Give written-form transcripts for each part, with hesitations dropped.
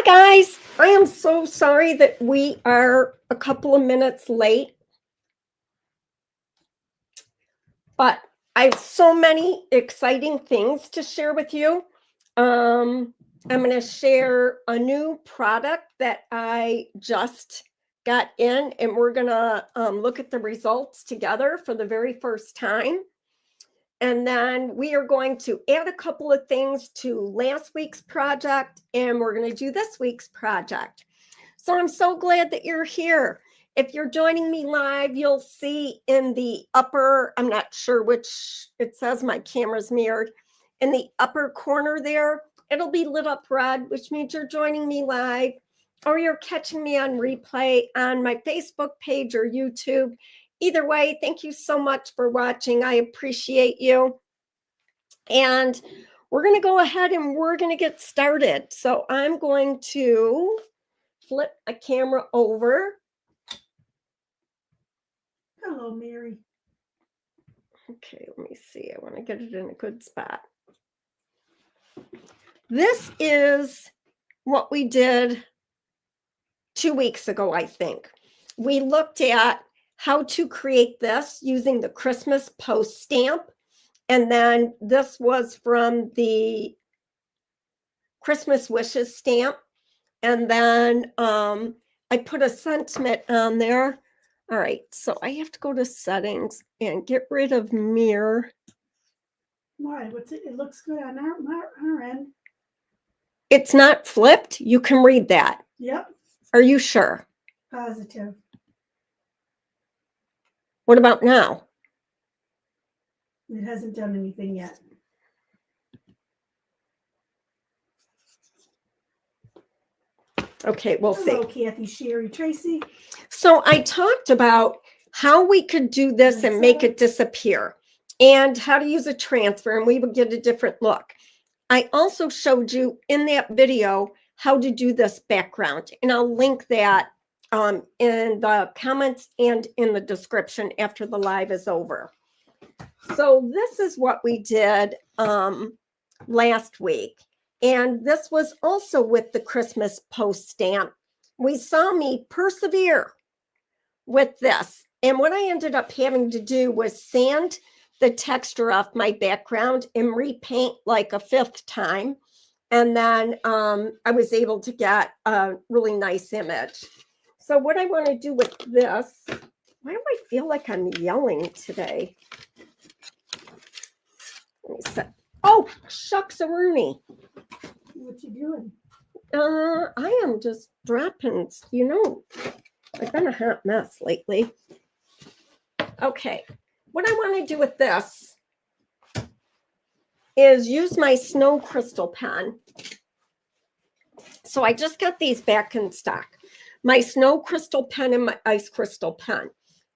Hi, guys. I am so sorry that we are a couple of minutes late, but I have so many exciting things to share with you. I'm going to share a new product that I just got in, and we're going to look at the results together for the very first time. And then we are going to add a couple of things to last week's project, and we're going to do this week's project. So I'm so glad that you're here. If you're joining me live, you'll see in the upper, I'm not sure which, it says my camera's mirrored. In the upper corner there, it'll be lit up red, which means you're joining me live, or you're catching me on replay on my Facebook page or YouTube. Either way, thank you so much for watching. I appreciate you. And we're going to go ahead and we're going to get started. So I'm going to flip a camera over. Hello, Mary. Okay, let me see. I want to get it in a good spot. This is what we did 2 weeks ago, I think. We looked at how to create this using the Christmas post stamp. And then this was from the Christmas wishes stamp. And then I put a sentiment on there. All right, so I have to go to settings and get rid of mirror. Why? What's it? It looks good on our end. It's not flipped. You can read that. Yep. Are you sure? Positive. What about now? It hasn't done anything yet. Okay, we'll see. Hello, Kathy, Sherry, Tracy. So I talked about how we could do this and make it disappear and how to use a transfer, and we would get a different look. I also showed you in that video how to do this background, and I'll link that in the comments and in the description after the live is over. So this is what we did last week. And this was also with the Christmas post stamp. We saw me persevere with this. And what I ended up having to do was sand the texture off my background and repaint like a fifth time. And then I was able to get a really nice image. So what I want to do with this, why do I feel like I'm yelling today? Let me set. Oh, shucks-a-rooney. What you doing? I am just dropping, I've been a hot mess lately. Okay, what I want to do with this is use my snow crystal pen. So I just got these back in stock. My snow crystal pen and my ice crystal pen.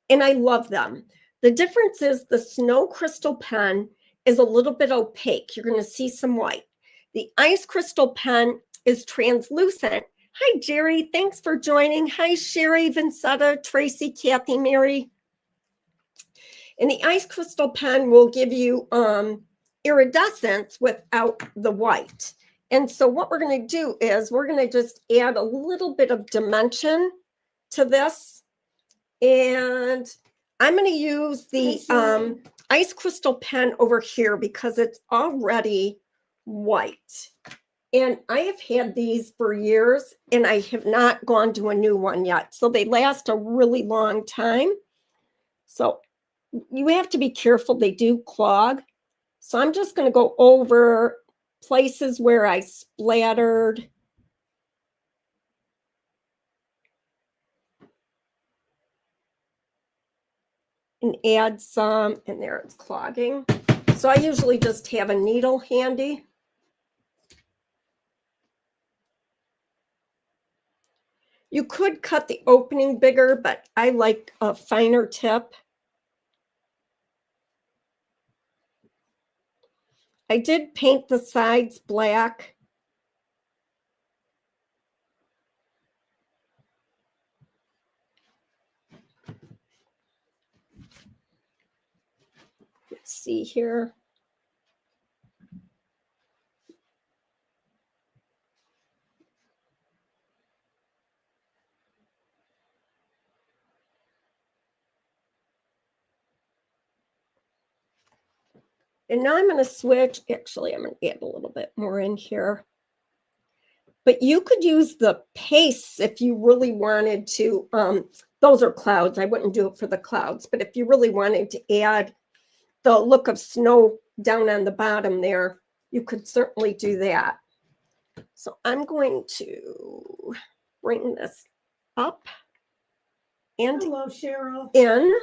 And I love them. The difference is the snow crystal pen is a little bit opaque. You're going to see some white. The ice crystal pen is translucent. Hi, Jerry. Thanks for joining. Hi, Sherry, Vincetta, Tracy, Kathy, Mary. And the ice crystal pen will give you iridescence without the white. And so what we're going to do is we're going to just add a little bit of dimension to this. And I'm going to use the ice crystal pen over here because it's already white. And I have had these for years and I have not gone to a new one yet. So they last a really long time. So you have to be careful. They do clog. So I'm just going to go over places where I splattered. And add some, and there it's clogging. So I usually just have a needle handy. You could cut the opening bigger, but I like a finer tip. I did paint the sides black. Let's see here. And now I'm going to switch. Actually, I'm going to add a little bit more in here. But you could use the pastes if you really wanted to. Those are clouds. I wouldn't do it for the clouds. But if you really wanted to add the look of snow down on the bottom there, you could certainly do that. So I'm going to bring this up and Hello, Cheryl. in.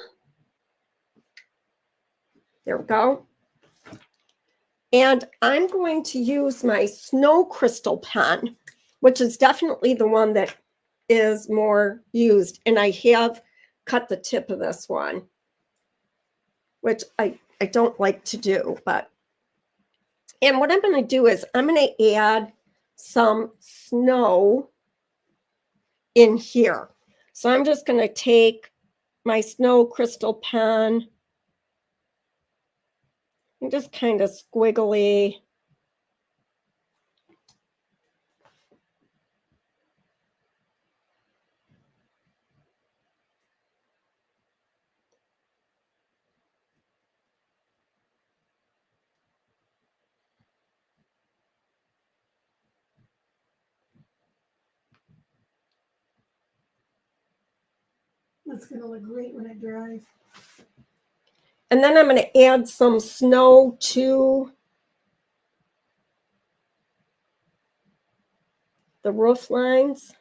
There we go. And I'm going to use my snow crystal pen, which is definitely the one that is more used. And I have cut the tip of this one, which I don't like to do. And what I'm going to do is I'm going to add some snow in here. So I'm just going to take my snow crystal pen and just kind of squiggly. That's going to look great when it dries. And then I'm going to add some snow to the roof lines.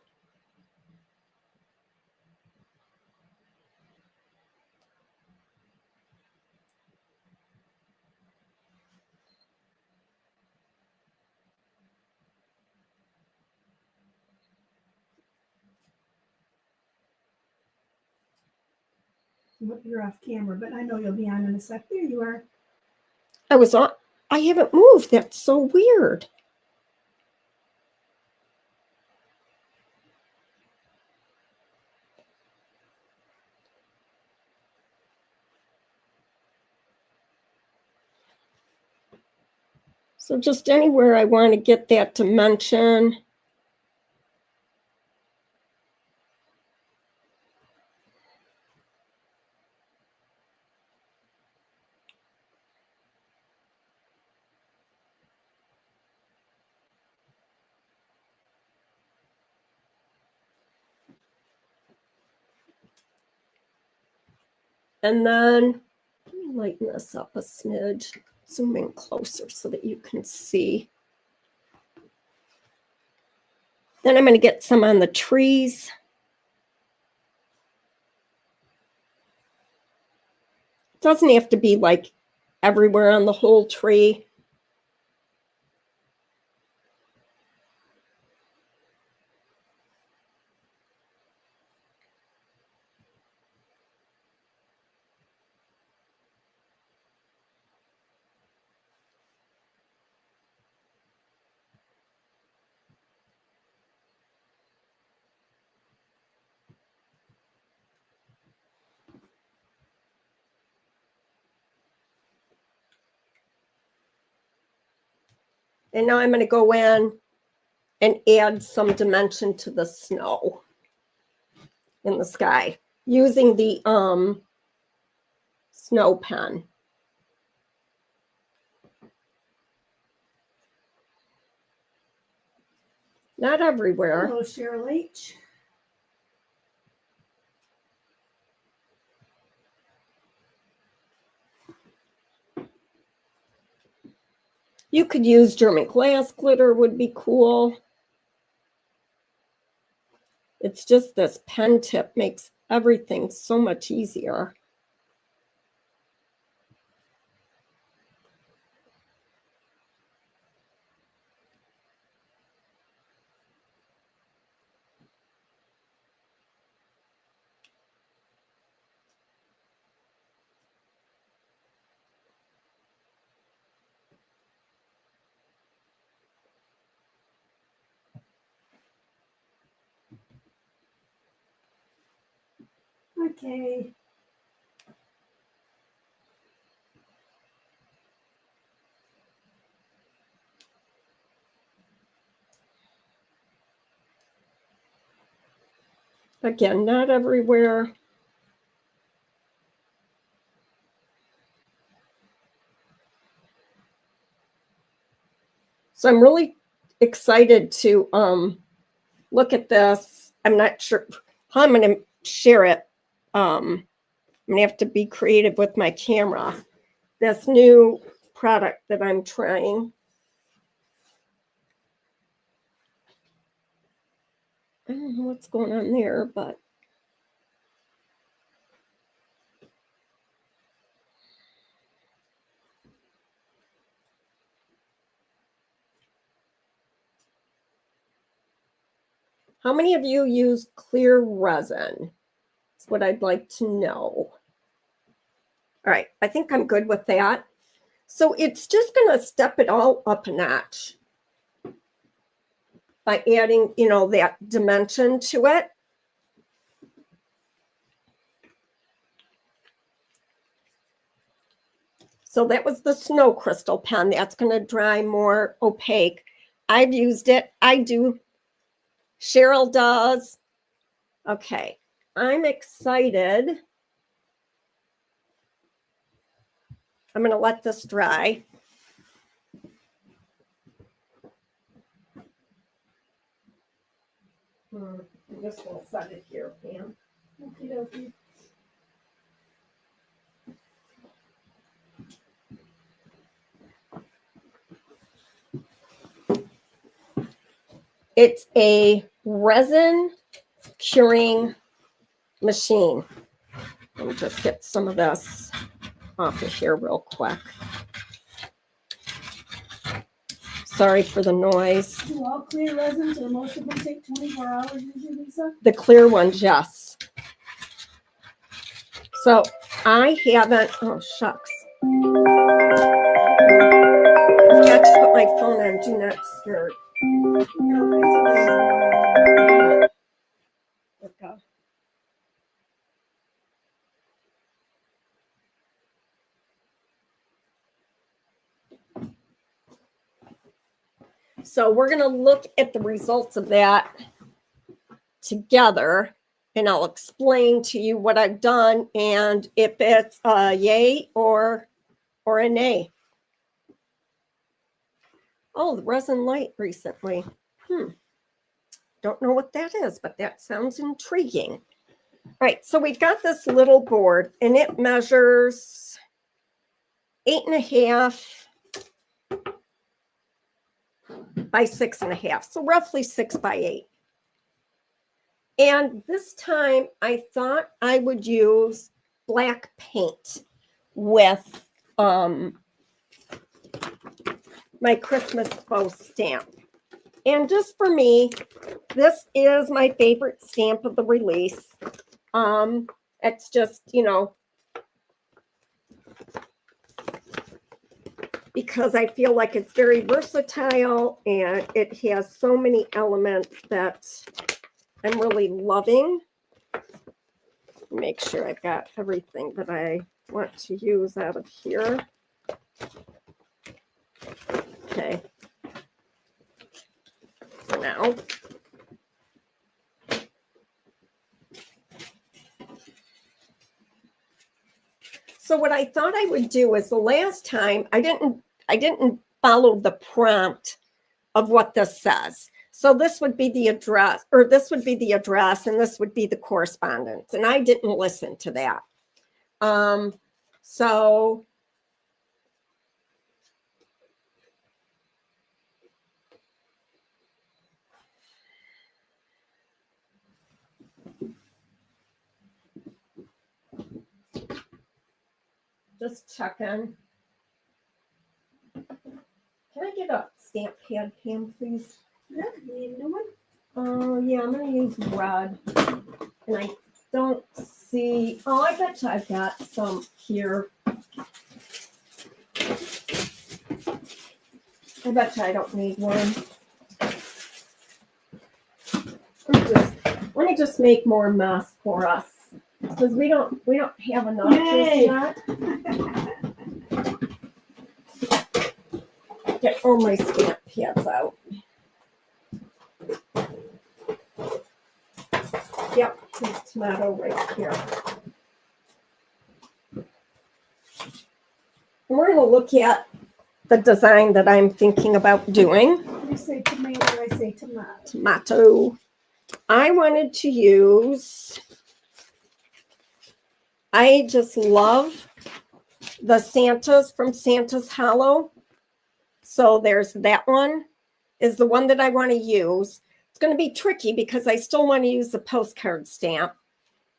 You're off camera, but I know you'll be on in a sec. There you are. I was on. I haven't moved. That's so weird. So just anywhere I want to get that dimension. And then let me lighten this up a smidge. Zoom in closer so that you can see. Then I'm going to get some on the trees. It doesn't have to be like everywhere on the whole tree. And now I'm going to go in and add some dimension to the snow in the sky using the snow pen. Not everywhere. Hello, Cheryl H. You could use German glass glitter, would be cool. It's just this pen tip makes everything so much easier. Okay. Again, not everywhere. So I'm really excited to look at this. I'm not sure how I'm going to share it. I'm going to have to be creative with my camera. This new product that I'm trying. I don't know what's going on there, but how many of you use clear resin? That's what I'd like to know. All right, I think I'm good with that. So it's just going to step it all up a notch by adding, you know, that dimension to it. So that was the snow crystal pen. That's going to dry more opaque. I've used it. I do. Cheryl does. Okay, I'm excited. I'm going to let this dry. I'm just going to set it here, Pam. Okie dokie. It's a resin curing machine. Let me just get some of this off of here real quick. Sorry for the noise. Do all clear resins or most of them take 24 hours usually, Lisa? The clear ones, yes. So I haven't, oh shucks. I got to put my phone on do not disturb. Okay. So we're going to look at the results of that together, and I'll explain to you what I've done and if it's a yay or a nay. Oh, the resin light recently. Don't know what that is, but that sounds intriguing. All right, so we've got this little board, and it measures 8.5 by 6.5, so roughly 6 by 8. And this time I thought I would use black paint with my Christmas bow stamp. And just for me, this is my favorite stamp of the release. It's just, you know, because I feel like it's very versatile and it has so many elements that I'm really loving. Make sure I've got everything that I want to use out of here. Okay. For now. So what I thought I would do is the last time I didn't follow the prompt of what this says. So this would be the address, or this would be the address, and this would be the correspondence. And I didn't listen to that. So just checking. Can I get a stamp pad, Pam, please? Yeah, you need a new one? Oh, yeah, I'm going to use red. And I don't see, oh, I bet you I've got some here. I bet you I don't need one. Let me just make more mess for us. Because we don't have enough Yay. just yet. Get all my stamp pads out. Yep, this tomato right here. And we're going to look at the design that I'm thinking about doing. You say tomato, I say tomato. Tomato. I wanted to use, I just love the Santas from Santa's Hollow. So there's that one is the one that I want to use. It's going to be tricky because I still want to use the postcard stamp,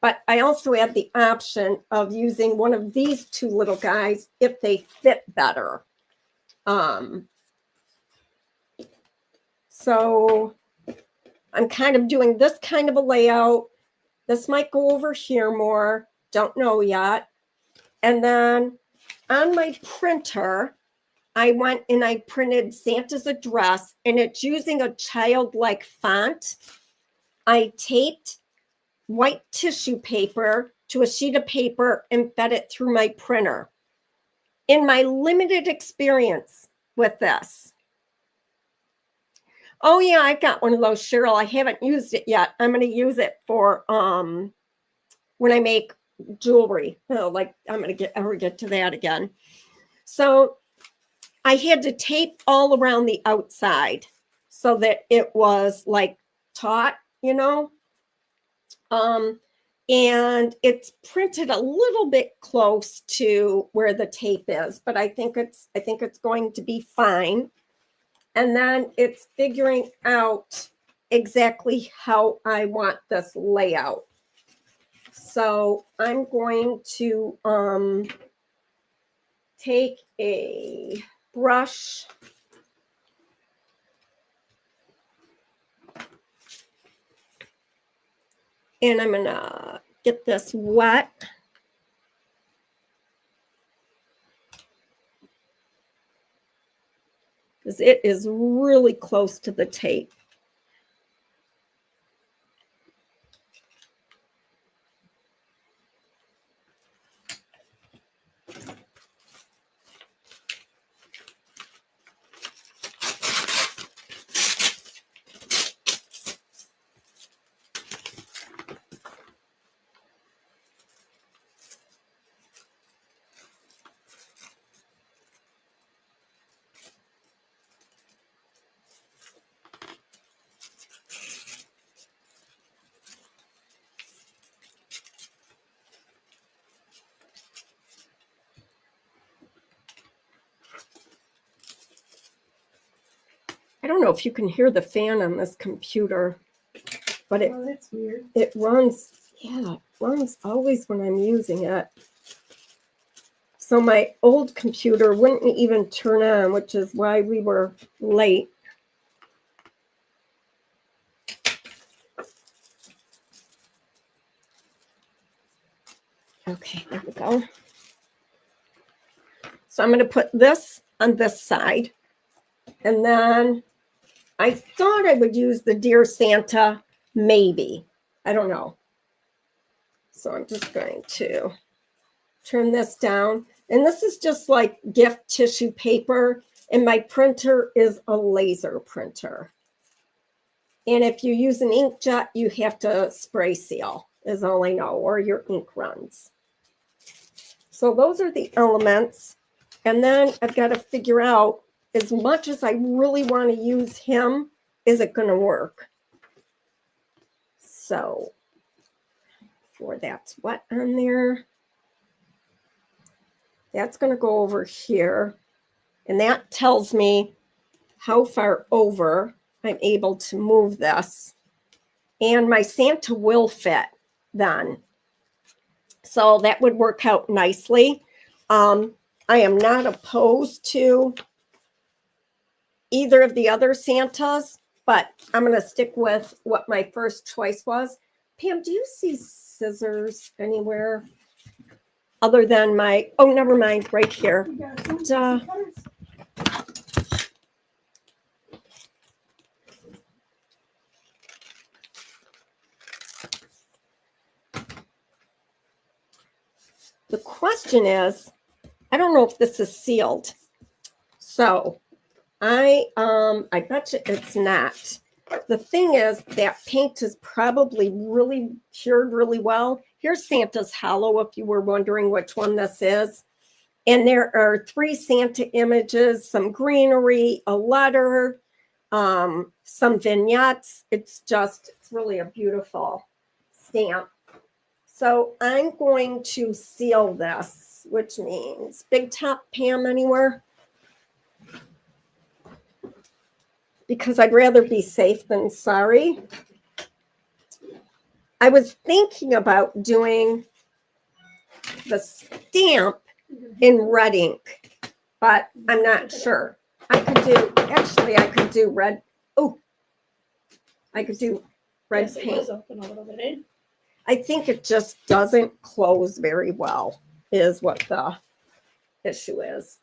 but I also have the option of using one of these two little guys if they fit better. So I'm kind of doing this kind of a layout. This might go over here more, don't know yet. And then on my printer, I went and I printed Santa's address, and it's using a childlike font. I taped white tissue paper to a sheet of paper and fed it through my printer. In my limited experience with this. Oh yeah, I got one of those, Cheryl. I haven't used it yet. I'm going to use it for when I make jewelry. Oh, like I'm going to ever get to that again. So I had to tape all around the outside so that it was like taut, you know. And it's printed a little bit close to where the tape is, but I think it's going to be fine. And then it's figuring out exactly how I want this layout. So I'm going to take a brush and I'm gonna get this wet. Because it is really close to the tape. I don't know if you can hear the fan on this computer, but Oh, that's weird. it runs, yeah, it runs always when I'm using it. So my old computer wouldn't even turn on, which is why we were late. Okay, there we go. So I'm going to put this on this side. And then I thought I would use the Dear Santa, maybe. I don't know. So I'm just going to turn this down. And this is just like gift tissue paper. And my printer is a laser printer. And if you use an inkjet, you have to spray seal, is all I know, or your ink runs. So those are the elements. And then I've got to figure out, as much as I really want to use him, is it going to work? So for that's wet on there. That's going to go over here. And that tells me how far over I'm able to move this. And my Santa will fit then. So that would work out nicely. I am not opposed to either of the other Santas, but I'm going to stick with what my first choice was. Pam, do you see scissors anywhere other than my, oh, never mind, right here. You got some cutters? The question is, I don't know if this is sealed. So I bet you it's not. The thing is that paint is probably really cured really well. Here's Santa's Hollow, if you were wondering which one this is. And there are 3 Santa images, some greenery, a letter, some vignettes. It's really a beautiful stamp. So I'm going to seal this, which means Big Top Pam anywhere? Because I'd rather be safe than sorry. I was thinking about doing the stamp in red ink, but I'm not sure. I could do red. Oh, I could do red Yes, it paint. is open a little bit, eh? I think it just doesn't close very well, is what the issue is.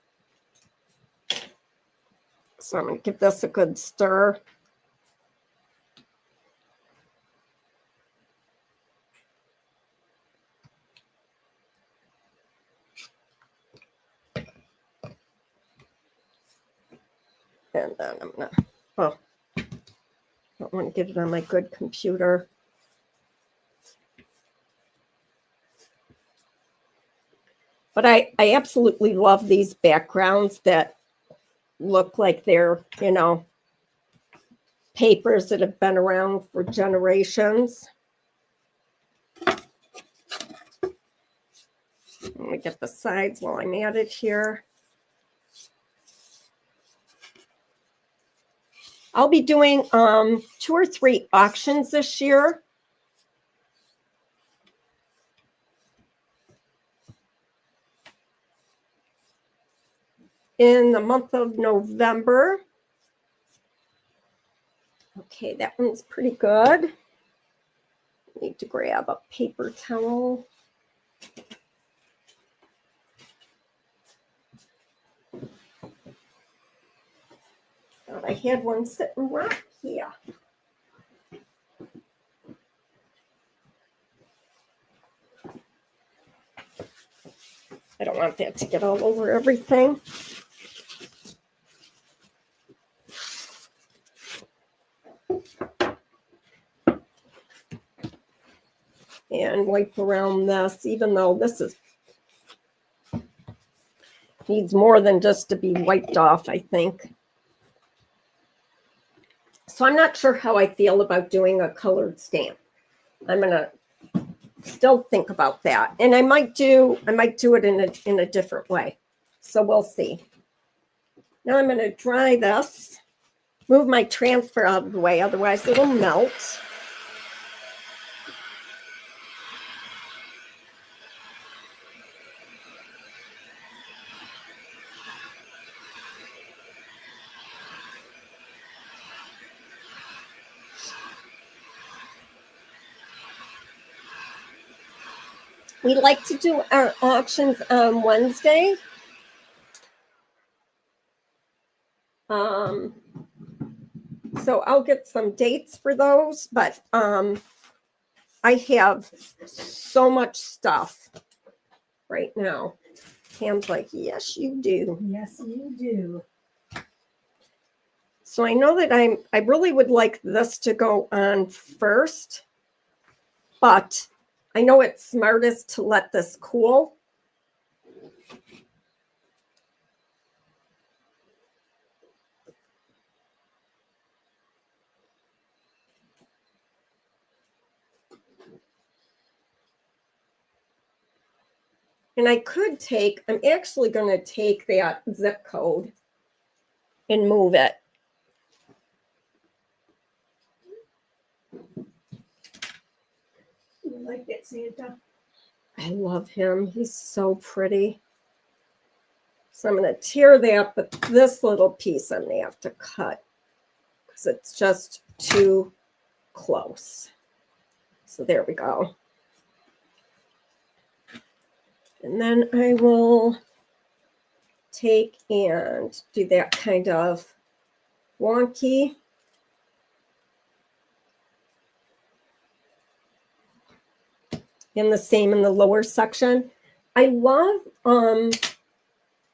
So I'm going to give this a good stir. And then I'm going to, oh, I don't want to get it on my good computer. But I absolutely love these backgrounds that look like they're, papers that have been around for generations. Let me get the sides while I'm at it here. I'll be doing 2 or 3 auctions this year. In the month of November. Okay, that one's pretty good. Need to grab a paper towel. Thought I had one sitting right here. I don't want that to get all over everything. And wipe around this, even though this needs more than just to be wiped off, I think. So I'm not sure how I feel about doing a colored stamp. I'm gonna still think about that, and I might do it in a different way. So we'll see. Now I'm gonna dry this, move my transfer out of the way, otherwise it'll melt. We like to do our auctions on Wednesday. So I'll get some dates for those, but I have so much stuff right now. Pam's like, yes, you do. Yes, you do. So I know that I really would like this to go on first, but I know it's smartest to let this cool. And I could I'm actually going to take that zip code and move it. You like that Santa? I love him. He's so pretty. So I'm going to tear that, but this little piece I'm going to have to cut because it's just too close. So there we go. And then I will take and do that kind of wonky. And the same in the lower section. I love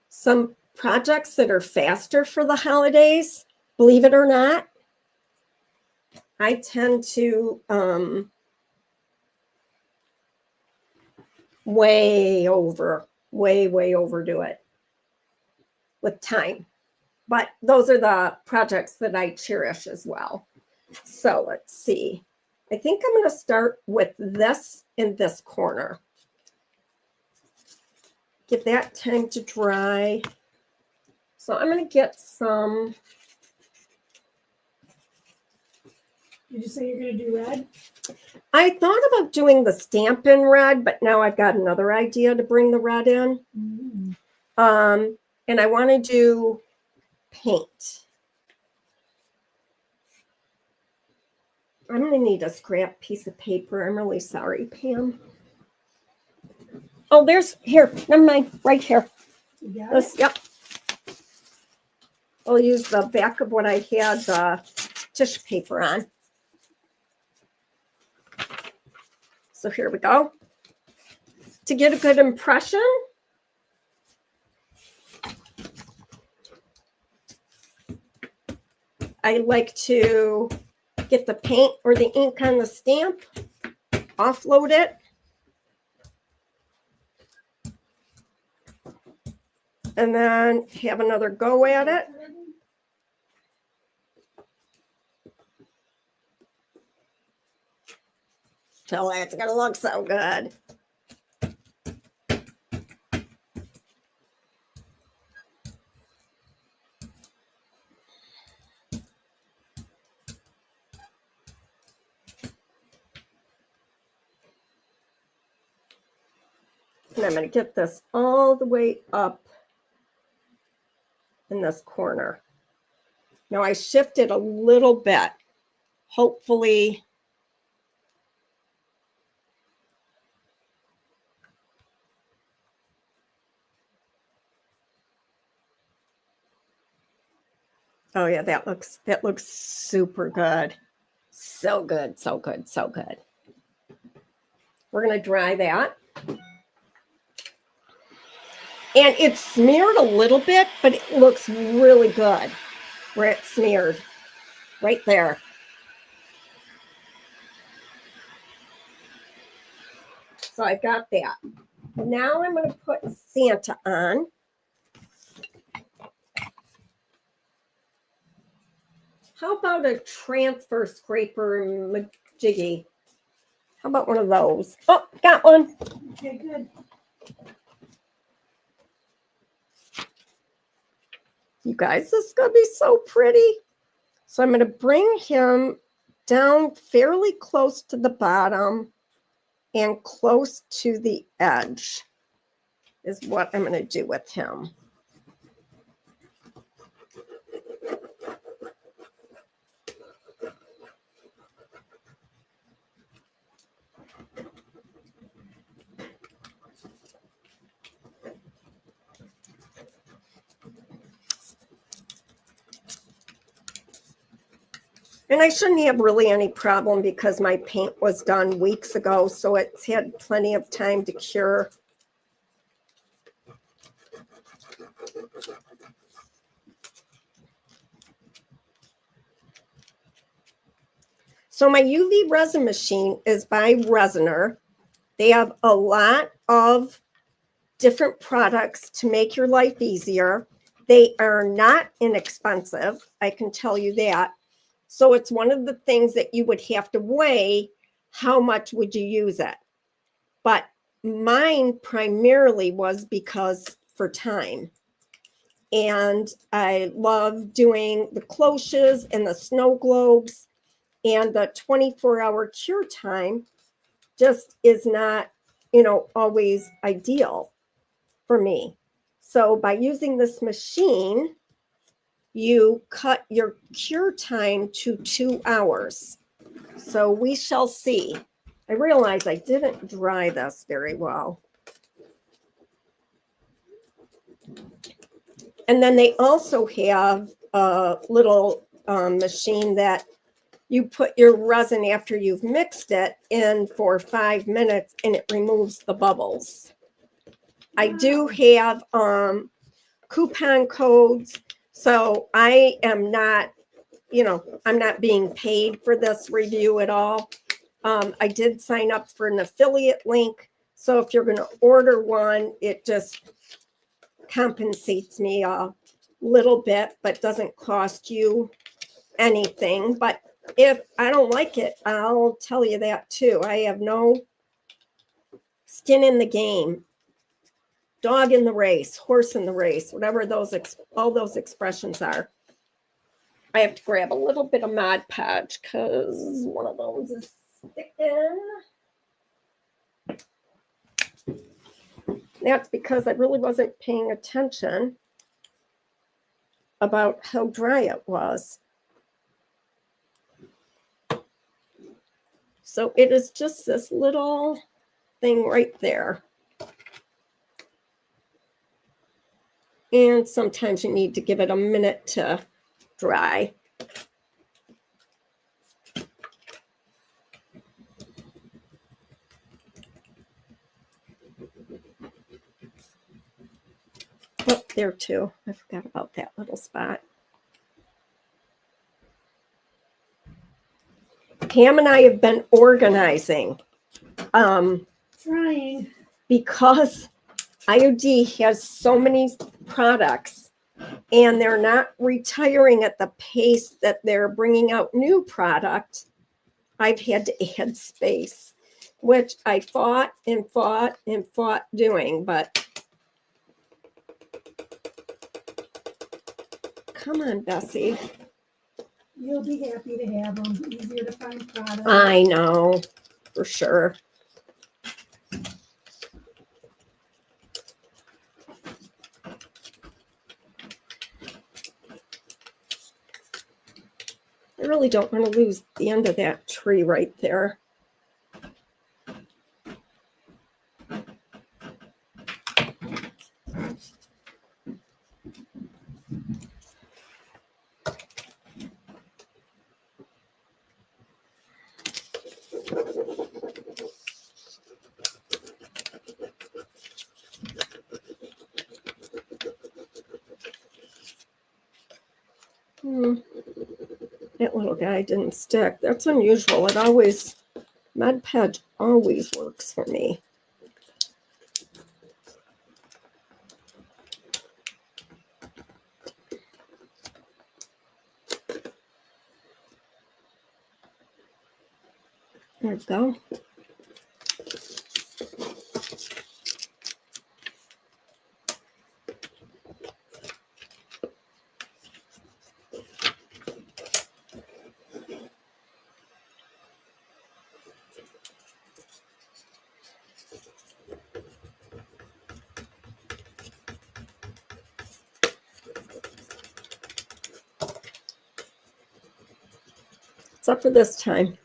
some projects that are faster for the holidays, believe it or not. I tend to way overdo it. with time. But those are the projects that I cherish as well. So let's see. I think I'm going to start with this in this corner. Give that time to dry. So I'm going to get some. Did you say you're going to do red? I thought about doing the Stampin' Red, but now I've got another idea to bring the red in. And I want to do paint. I'm going to need a scrap piece of paper. I'm really sorry, Pam. Oh, there's here. Never mind. Right here. You got This, it? yep. I'll use the back of what I had the tissue paper on. So here we go. To get a good impression, I like to get the paint or the ink on the stamp, offload it, and then have another go at it. Tell it's gonna look so good. And I'm going to get this all the way up in this corner. Now I shifted a little bit. Hopefully, oh yeah, that looks super good. So good, so good, so good. We're going to dry that. And it's smeared a little bit, but it looks really good where it's smeared. Right there. So I got that. Now I'm going to put Santa on. How about a transfer scraper majiggy? How about one of those? Oh, got one. Okay, good. You guys, this is going to be so pretty. So I'm going to bring him down fairly close to the bottom and close to the edge is what I'm going to do with him. And I shouldn't have really any problem because my paint was done weeks ago, so it's had plenty of time to cure. So my UV resin machine is by Resiner. They have a lot of different products to make your life easier. They are not inexpensive, I can tell you that. So it's one of the things that you would have to weigh, how much would you use it? But mine primarily was because for time. And I love doing the cloches and the snow globes, and the 24-hour cure time just is not, always ideal for me. So by using this machine, you cut your cure time to 2 hours. So we shall see. I realize I didn't dry this very well. And then they also have a little machine that you put your resin after you've mixed it in for 5 minutes and it removes the bubbles. I do have coupon codes. So I am not, I'm not being paid for this review at all. I did sign up for an affiliate link. So if you're going to order one, it just compensates me a little bit, but doesn't cost you anything. But if I don't like it, I'll tell you that too. I have no skin in the game. Dog in the race, horse in the race, whatever those all those expressions are. I have to grab a little bit of Mod Podge because one of those is sticking. That's because I really wasn't paying attention about how dry it was. So it is just this little thing right there. And sometimes you need to give it a minute to dry. Oh, there too. I forgot about that little spot. Pam and I have been organizing Trying. because IOD has so many products and they're not retiring at the pace that they're bringing out new product. I've had to add space, which I fought doing, but come on, Bessie. You'll be happy to have them. Easier to find products. I know, for sure. I really don't want to lose the end of that tree right there. That little guy didn't stick. That's unusual. It always, Mod Podge always works for me. There we go. Except for this time.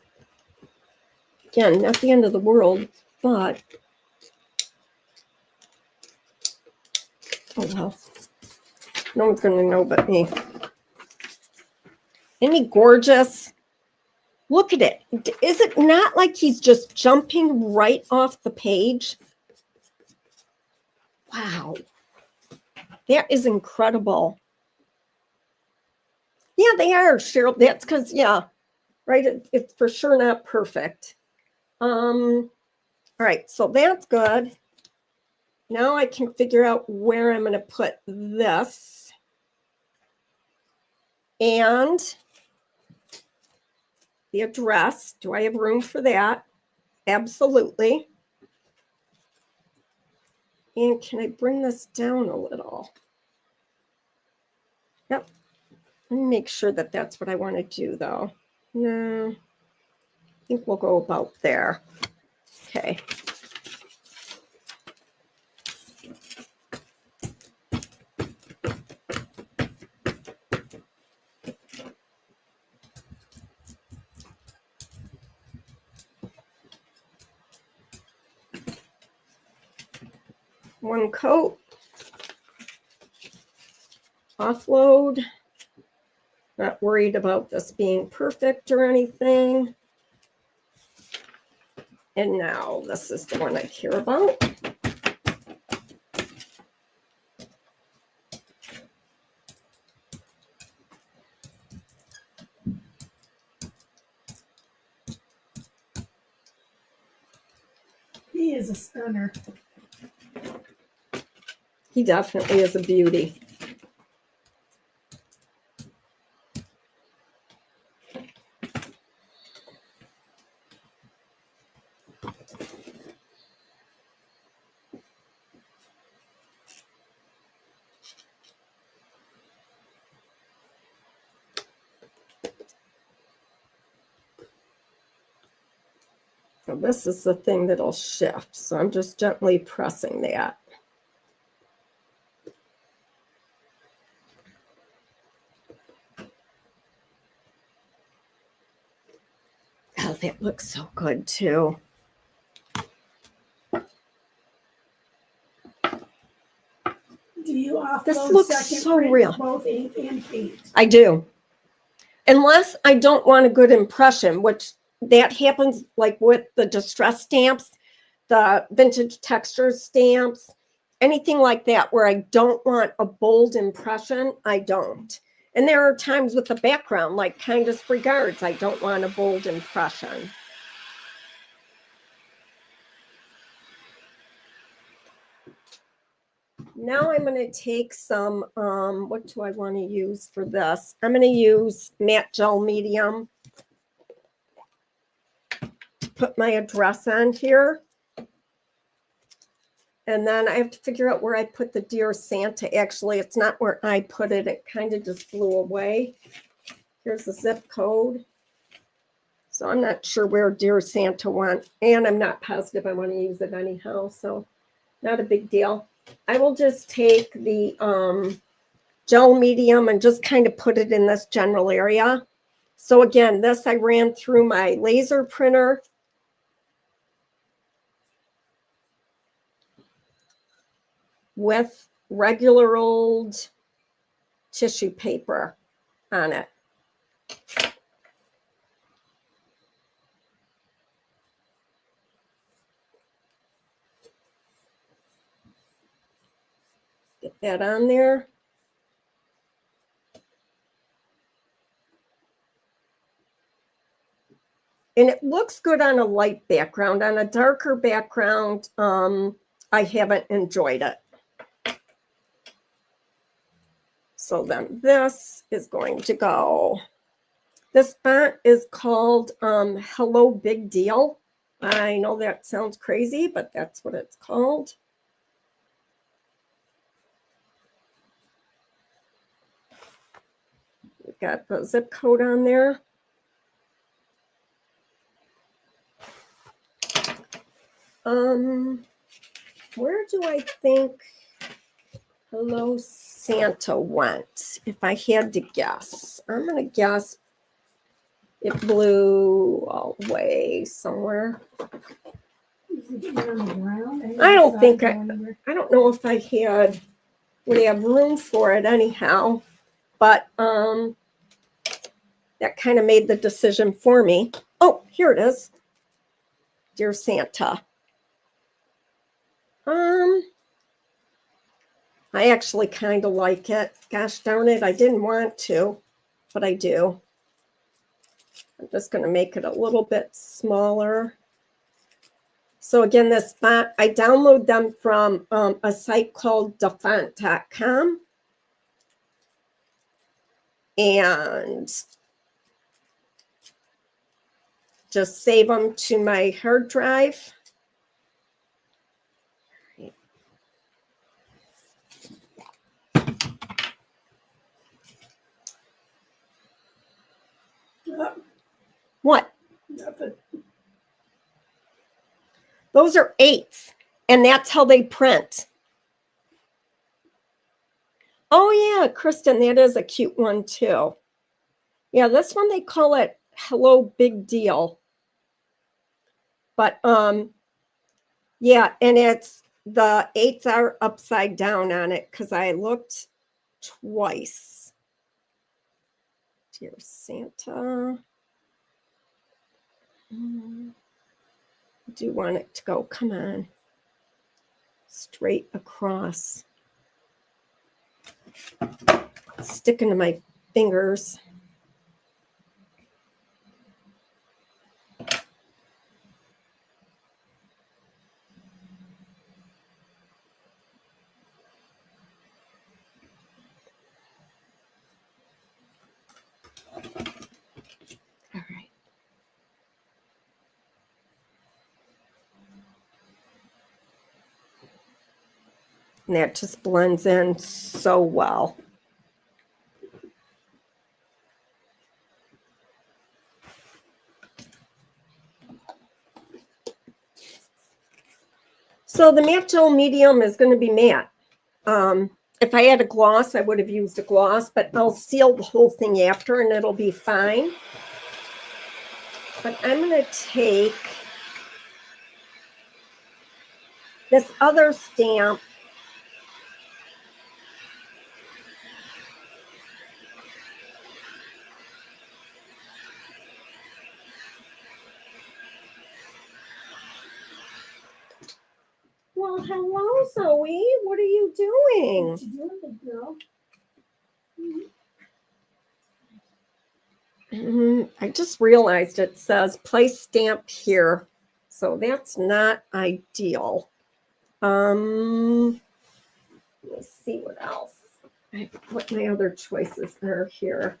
Again, not the end of the world, but oh well. No one's going to know but me. Isn't he gorgeous? Look at it. Is it not like he's just jumping right off the page? Wow. That is incredible. Yeah, they are, Cheryl. That's because, yeah, right. It's for sure not perfect. All right, so that's good. Now I can figure out where I'm going to put this. And the address. Do I have room for that? Absolutely. And can I bring this down a little? Yep. Let me make sure that that's what I want to do, though. No, I think we'll go about there. Okay. One coat. Offload. Not worried about this being perfect or anything. And now this is the one I care about. He is a stunner. He definitely is a beauty. Now this is the thing that'll shift. So I'm just gently pressing that. Oh, that looks so good too. Do you offload This looks second so print real. both ink and paint? I do. Unless I don't want a good impression, which that happens like with the distress stamps, the vintage textures stamps, anything like that where I don't want a bold impression, I don't. And there are times with the background, like Kindest Regards, I don't want a bold impression. Now I'm going to take some, what do I want to use for this? I'm going to use matte gel medium to put my address on here. And then I have to figure out where I put the Dear Santa. Actually, it's not where I put it. It kind of just flew away. Here's the zip code. So I'm not sure where Dear Santa went. And I'm not positive I want to use it anyhow. So not a big deal. I will just take the gel medium and just kind of put it in this general area. So again, this I ran through my laser printer. With regular old tissue paper on it. Get that on there. And it looks good on a light background. On a darker background, I haven't enjoyed it. So then this is going to go. This font is called Hello Big Deal. I know that sounds crazy, but that's what it's called. We've got the zip code on there. Where do I think Hello Santa went? If I had to guess, I'm going to guess it blew away somewhere. I don't think I don't know if I would have room for it anyhow, but that kind of made the decision for me. Oh, here it is. Dear Santa. I actually kind of like it. Gosh darn it, I didn't want to, but I do. I'm just going to make it a little bit smaller. So again, this font, I download them from a site called dafont.com. And just save them to my hard drive. What? Nothing. Those are 8s, and that's how they print. Oh, yeah, Kristen, that is a cute one, too. Yeah, this one, they call it Hello Big Deal. But, yeah, and it's the 8s are upside down on it because I looked twice. Dear Santa. I do want it to go, come on, straight across. It's sticking to my fingers. All right. And that just blends in so well. So the matte gel medium is going to be matte. If I had a gloss, I would have used a gloss, but I'll seal the whole thing after and it'll be fine. But I'm going to take this other stamp. Well, hello, Zoe. What are you doing? What you doing, big girl? I just realized it says place stamp here. So that's not ideal. Let's see what else. What my other choices are here.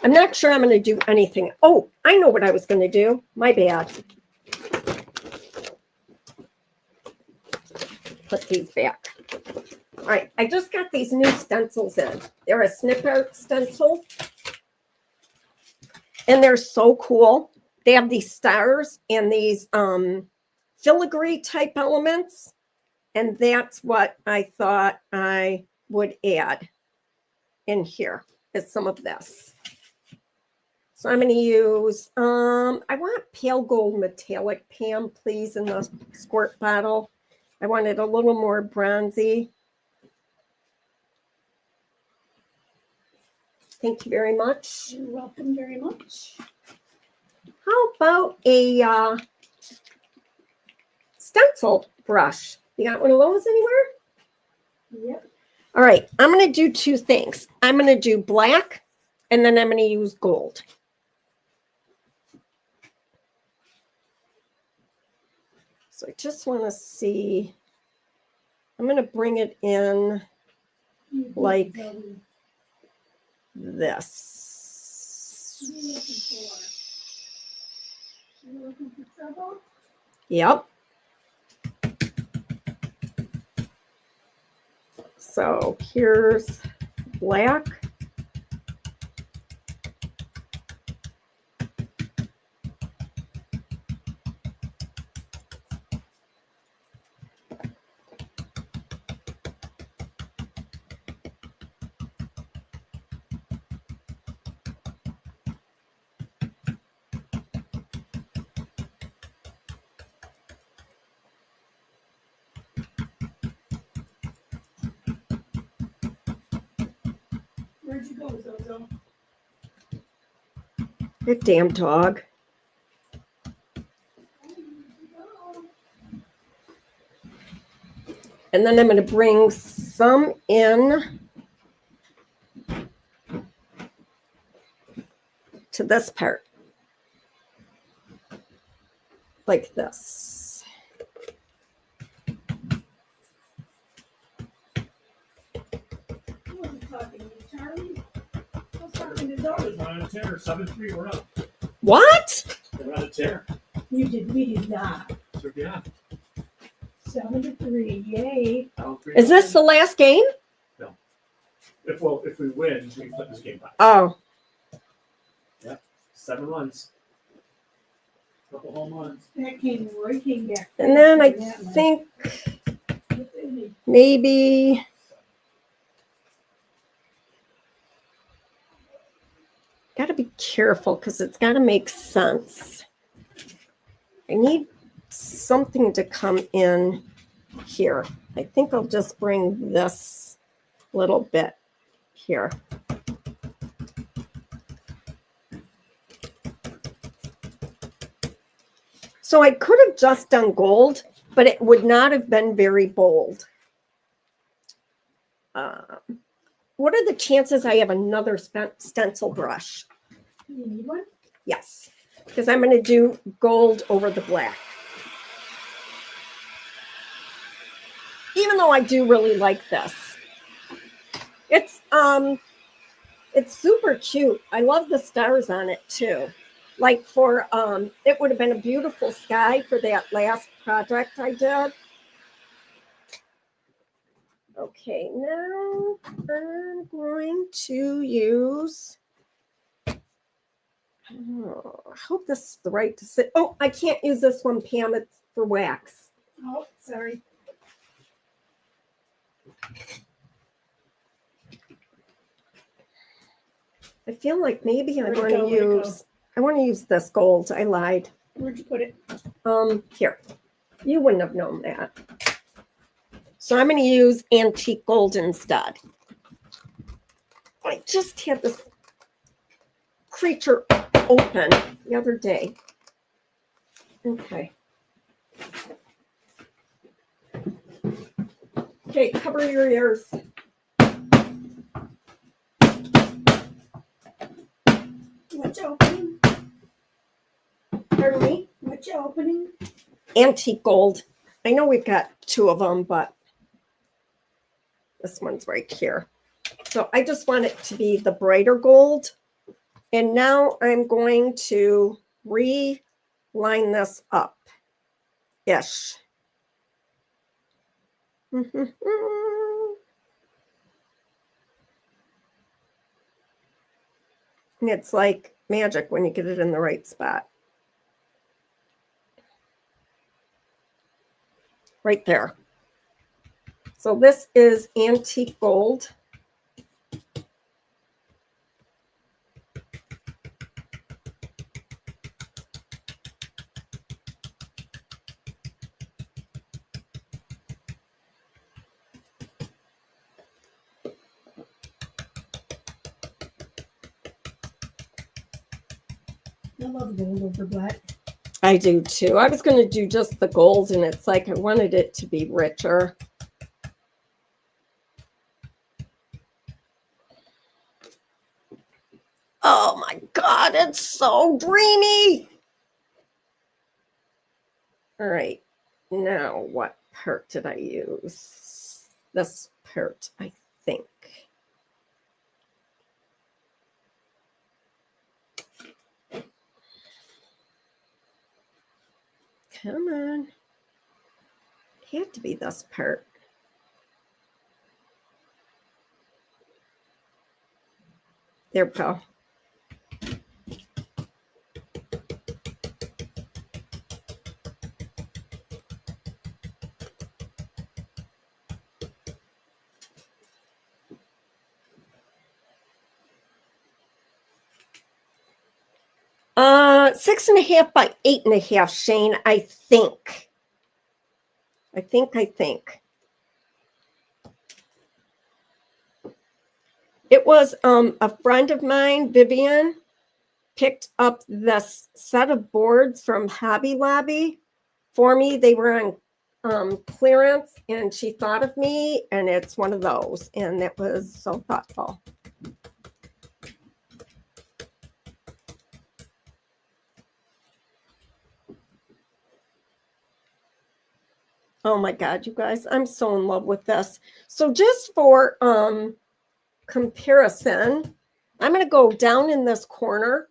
I'm not sure I'm going to do anything. Oh, I know what I was going to do. My bad. Put these back. All right, I just got these new stencils in. They're a snip art stencil. And they're so cool. They have these stars and these filigree type elements. And that's what I thought I would add in here is some of this. So I'm going to use, I want pale gold metallic, Pam, please, in the squirt bottle. I want it a little more bronzy. Thank you very much. You're welcome very much. How about a stencil brush? You got one of those anywhere? Yep. All right, I'm going to do two things. I'm going to do black, and then I'm going to use gold. So I just want to see, I'm going to bring it in like this. What are you looking for? You looking for trouble? Yep. So here's black. Where'd you go, Zozo? That damn dog. And then I'm going to bring some in to this part. Like this. Who was talking to you, Charlie? I was talking to We're Zoe. on a tear. 7-3, we're up. What? We're on a tear. We did not. So, yeah. 7-3, yay. Is this the last game? If we win, we flip this game back. Oh, 7 runs. Couple home runs. That came, Roy came back. and then I That one. think maybe got to be careful because it's got to make sense. I need something to come in here. I think I'll just bring this little bit here. So I could have just done gold, but it would not have been very bold. What are the chances I have another stencil brush? You need one? Yes, because I'm going to do gold over the black. Even though I do really like this. It's super cute. I love the stars on it too. Like for, it would have been a beautiful sky for that last project I did. Okay, now I'm going to use. Oh, I hope this is the right to sit. Oh, I can't use this one, Pam. It's for wax. Oh, sorry. I feel like maybe I Where'd it want to go? Where'd it go? use. I want to use this gold. I lied. Where'd you put it? Here. You wouldn't have known that. So I'm going to use antique gold instead. I just had this creature open the other day. Okay. Okay, cover your ears. Which opening? Pardon me? Which opening? Antique gold. I know we've got two of them, but this one's right here. So I just want it to be the brighter gold. And now I'm going to reline this up ish. And it's like magic when you get it in the right spot. Right there. So this is antique gold. I love gold over black. I do too. I was going to do just the gold, and it's like I wanted it to be richer. Oh my God, it's so dreamy. All right, now what part did I use? This part, I think. Come on. It had to be this part. There we go. Uh, 6.5 by 8.5, Shane, I think. I think. It was a friend of mine, Vivian, picked up this set of boards from Hobby Lobby for me. They were on clearance, and she thought of me, and it's one of those, and that was so thoughtful. Oh my God, you guys, I'm so in love with this. So just for comparison, I'm going to go down in this corner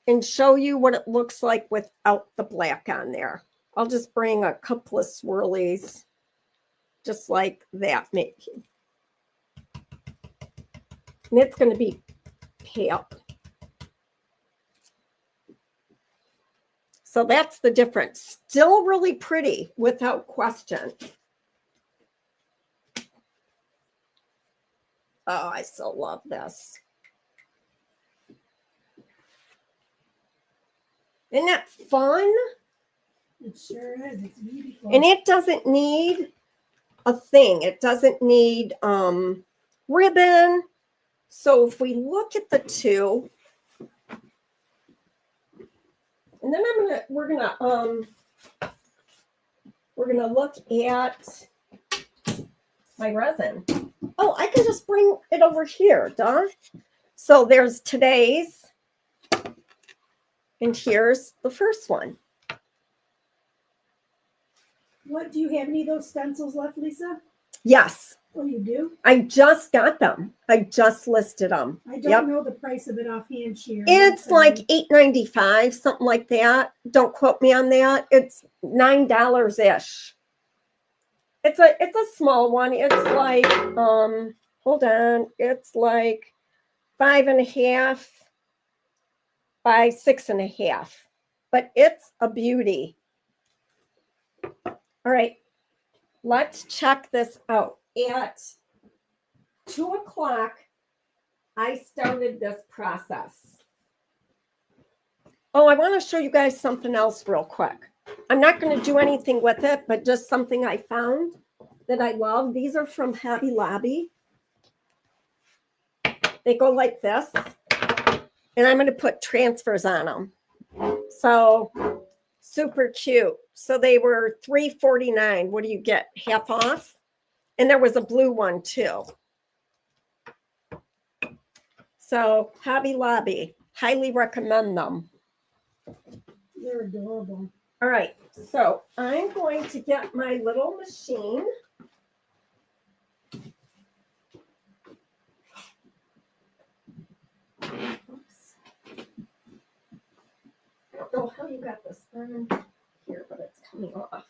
and show you what it looks like without the black on there. I'll just bring a couple of swirlies just like that maybe. And it's going to be pale. So that's the difference. Still really pretty without question. Oh, I so love this. Isn't that fun? It sure is. It's beautiful. And it doesn't need a thing. It doesn't need ribbon. So if we look at the two, and then we're gonna look at my resin. Oh, I can just bring it over here, duh. So there's today's, and here's the first one. What, do you have any of those stencils left, Lisa? Yes, Oh, you do? I just got them. I just listed them. I don't Yep. know the price of it offhand, Sharon. It's I'm sorry. like $8.95, something like that. Don't quote me on that. It's $9 ish. It's a small one. It's like hold on. It's like 5.5 by 6.5. But it's a beauty. All right. Let's check this out. At 2:00, I started this process. Oh, I want to show you guys something else real quick. I'm not going to do anything with it, but just something I found that I love. These are from Hobby Lobby. They go like this, and I'm going to put transfers on them. So super cute. So they were $3.49. What do you get? Half off? And there was a blue one too. So Hobby Lobby, highly recommend them. They're adorable. All right, so I'm going to get my little machine. Oops. I don't know how you got this on here, but it's coming off.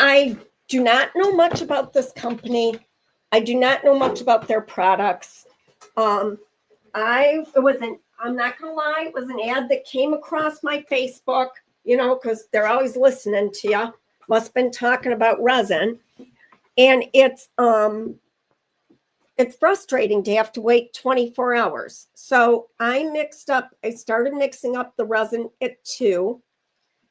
I do not know much about this company. I do not know much about their products. I'm not gonna lie, it was an ad that came across my Facebook, because they're always listening to you. Must have been talking about resin. And it's frustrating to have to wait 24 hours. So I started mixing up the resin at 2.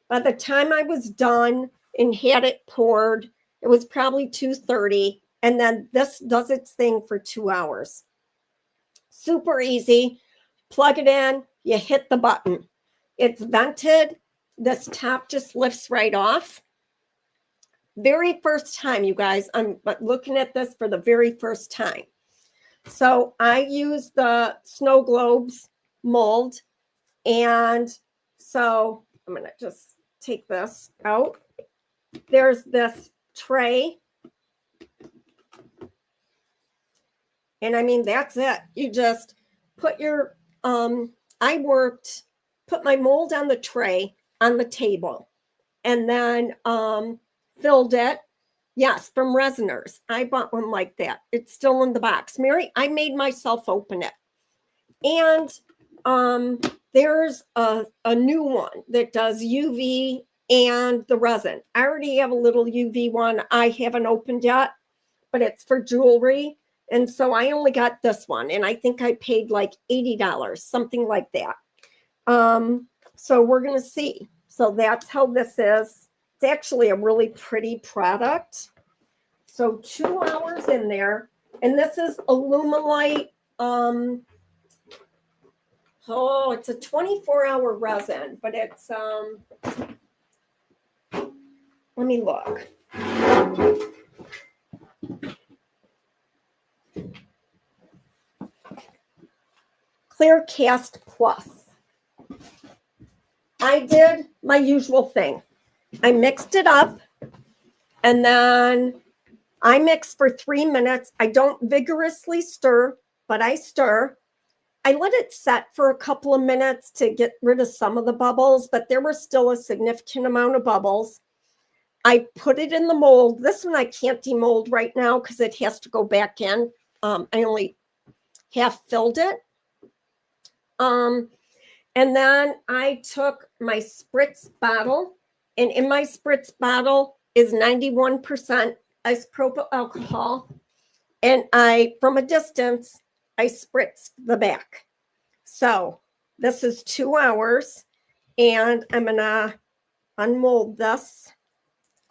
By the time I was done and had it poured, it was probably 2:30. And then this does its thing for 2 hours. Super easy. Plug it in, you hit the button. It's vented. This top just lifts right off. Very first time, you guys, I'm looking at this for the very first time. So I use the snow globes mold. And so I'm going to just take this out. There's this tray. And I mean, that's it. You just put your, put my mold on the tray on the table, and then filled it. Yes, from Resiners. I bought one like that. It's still in the box. Mary, I made myself open it. And there's a new one that does UV and the resin. I already have a little UV one I haven't opened yet, but it's for jewelry. And so I only got this one, and I think I paid like $80, something like that. So we're going to see. So that's how this is. It's actually a really pretty product. So 2 hours in there. And this is Alumilite. It's a 24-hour resin, but it's, let me look. Clear Cast Plus. I did my usual thing. I mixed it up, and then I mix for 3 minutes. I don't vigorously stir, but I stir. I let it set for a couple of minutes to get rid of some of the bubbles, but there were still a significant amount of bubbles. I put it in the mold. This one I can't demold right now because it has to go back in. I only half filled it. And then I took my spritz bottle, and in my spritz bottle is 91% isopropyl alcohol. And from a distance, I spritzed the back. So this is 2 hours, and I'm gonna unmold this.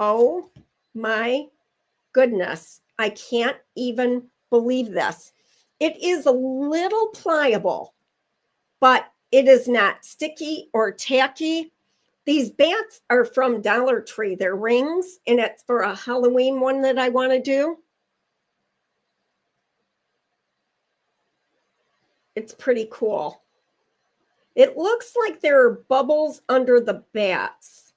Oh my goodness. I can't even believe this. It is a little pliable, but it is not sticky or tacky. These bats are from Dollar Tree. They're rings, and it's for a Halloween one that I want to do. It's pretty cool. It looks like there are bubbles under the bats.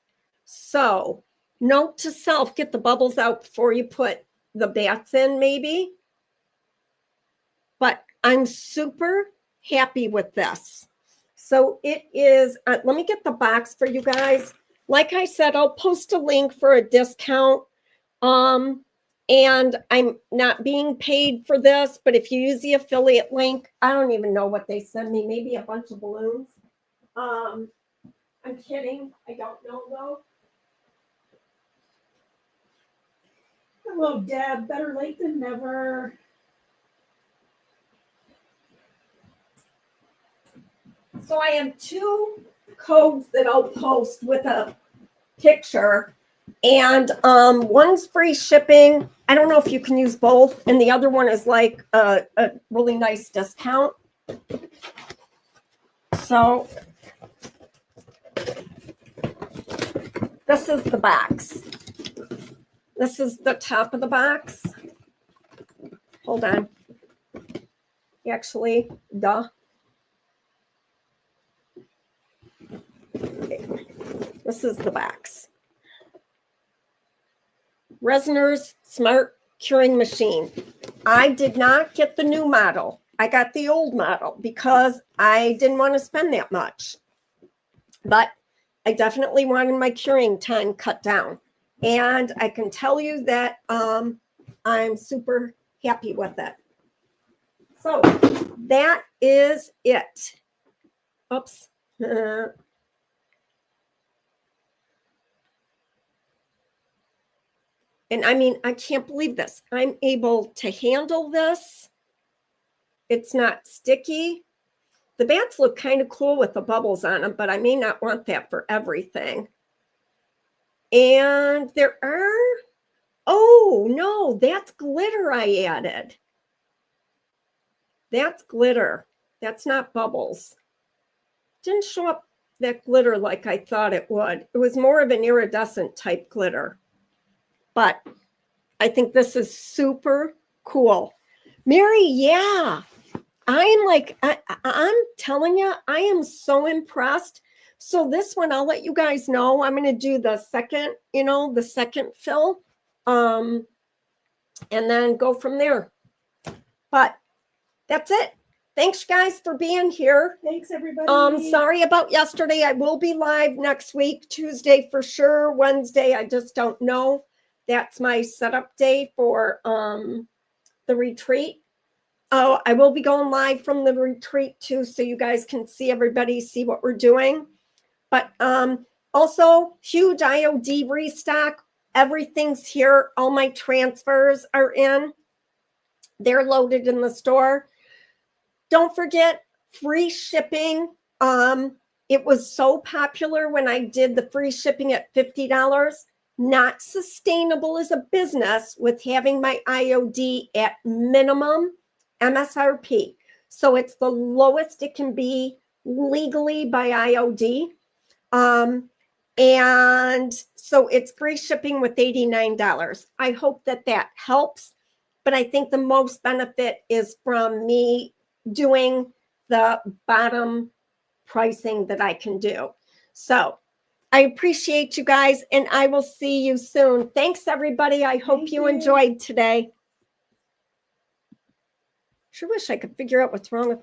So note to self, get the bubbles out before you put the bats in maybe. But I'm super happy with this. So it is, let me get the box for you guys. Like I said, I'll post a link for a discount. And I'm not being paid for this, but if you use the affiliate link, I don't even know what they send me, maybe a bunch of balloons. I'm kidding. I don't know though. Hello, Deb. Better late than never. So I have 2 codes that I'll post with a picture, and one's free shipping. I don't know if you can use both, and the other one is like a really nice discount. So this is the box. This is the top of the box. Hold on. Actually, duh. Okay. This is the box. Resner's Smart Curing Machine. I did not get the new model. I got the old model because I didn't want to spend that much. But I definitely wanted my curing time cut down. And I can tell you that I'm super happy with it. So that is it. Oops. And I mean, I can't believe this. I'm able to handle this. It's not sticky. The bats look kind of cool with the bubbles on them, but I may not want that for everything. And there are, oh no, that's glitter I added. That's glitter. That's not bubbles. Didn't show up that glitter like I thought it would. It was more of an iridescent type glitter. But I think this is super cool. Mary, yeah. I'm telling you, I am so impressed. So this one, I'll let you guys know. I'm going to do the second, the second fill. And then go from there. But that's it. Thanks, guys, for being here. Thanks, everybody. Sorry about yesterday. I will be live next week, Tuesday for sure. Wednesday, I just don't know. That's my setup day for the retreat. Oh, I will be going live from the retreat too, so you guys can see everybody, see what we're doing. But also, huge IOD restock. Everything's here. All my transfers are in. They're loaded in the store. Don't forget, free shipping. It was so popular when I did the free shipping at $50. Not sustainable as a business with having my IOD at minimum MSRP. So it's the lowest it can be legally by IOD. And so it's free shipping with $89. I hope that that helps. But I think the most benefit is from me doing the bottom pricing that I can do. So I appreciate you guys, and I will see you soon. Thanks, everybody. I hope you enjoyed today. Sure wish I could figure out what's wrong with